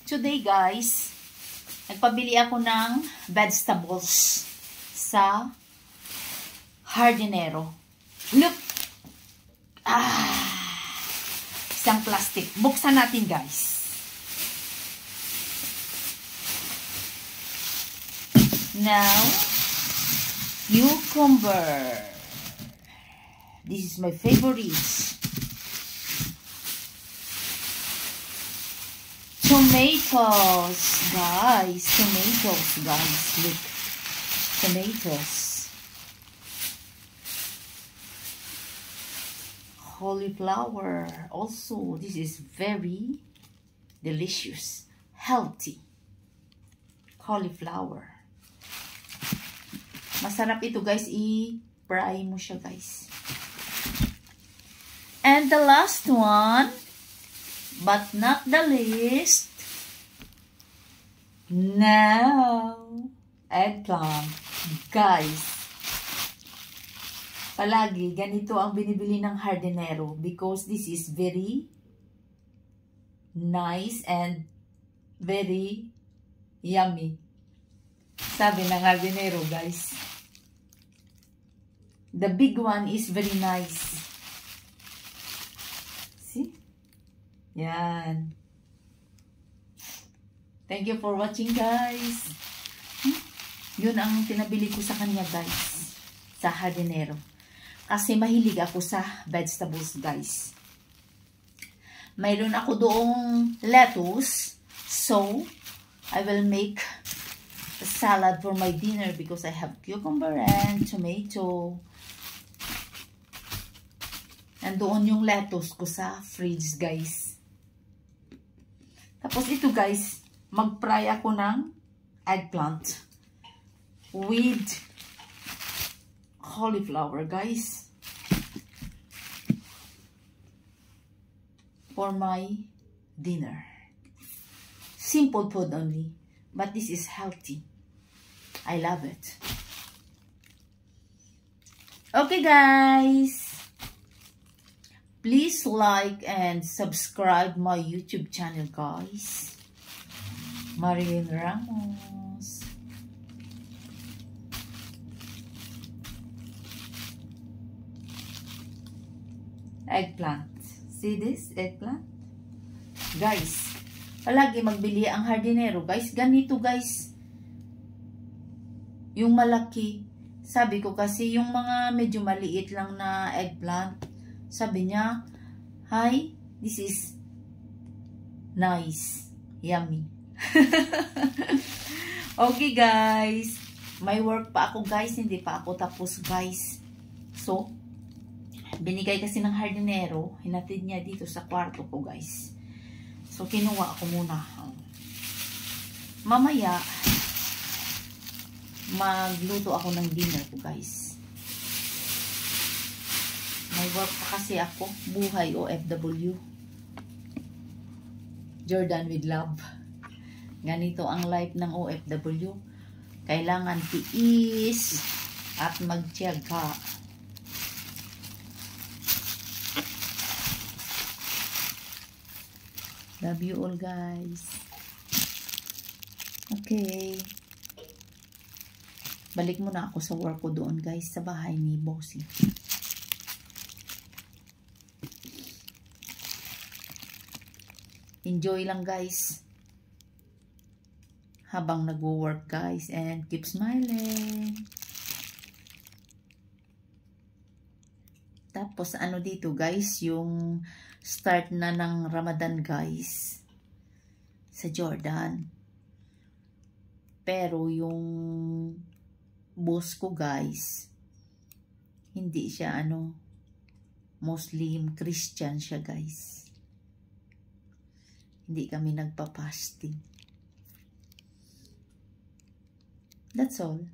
Today guys, nagpabili ako ng vegetables sa Hardinero. Look! Isang plastic. Buksan natin guys. Now, cucumber. This is my favorite. Tomatoes, guys. Tomatoes, guys. Look. Tomatoes. Cauliflower. Also, this is very delicious. Healthy. Cauliflower. Masarap ito, guys. I-fry mo siya, guys. And the last one, but not the least, now, eggplant. Guys, palagi ganito ang binibili ng Hardinero because this is very nice and very yummy. Sabi ng Hardinero, guys. The big one is very nice. See? Yan. Thank you for watching, guys. Yun ang pinabili ko sa kanya, guys. Sa Hardinero. Kasi mahilig ako sa vegetables, guys. Mayroon ako doong lettuce. So, I will make a salad for my dinner because I have cucumber and tomato. Nandoon yung lettuce ko sa fridge, guys. Tapos ito, guys, mag-fry ako ng eggplant with cauliflower, guys. For my dinner. Simple food only. But this is healthy. I love it. Okay, guys. Please like and subscribe my YouTube channel, guys. Marilyn Ramos. Eggplant. See this? Eggplant? Guys, palagi magbili ang Hardinero, guys. Ganito, guys. Yung malaki. Sabi ko kasi, yung mga medyo maliit lang na eggplant, sabi niya, hi, this is nice. Yummy. Okay, guys. May work pa ako, guys. Hindi pa ako tapos, guys. So, binigay kasi ng Hardinero. Hinatid niya dito sa kwarto ko, guys. So, kinuha ako muna. Mamaya, magluto ako ng dinner ko, guys. May work pa kasi ako. Buhay OFW. Jordan with love. Ganito ang life ng OFW. Kailangan tiis at magtiyaga. Love you all, guys. Okay. Balik muna ako sa work ko doon, guys. Sa bahay ni Bossy. Enjoy lang, guys. Habang nagwo-work, guys. And keep smiling. Tapos, ano dito, guys? Yung start na ng Ramadan, guys. Sa Jordan. Pero, yung boss ko, guys, hindi siya, Muslim, Christian siya, guys. Hindi kami nagpa-fasting. That's all.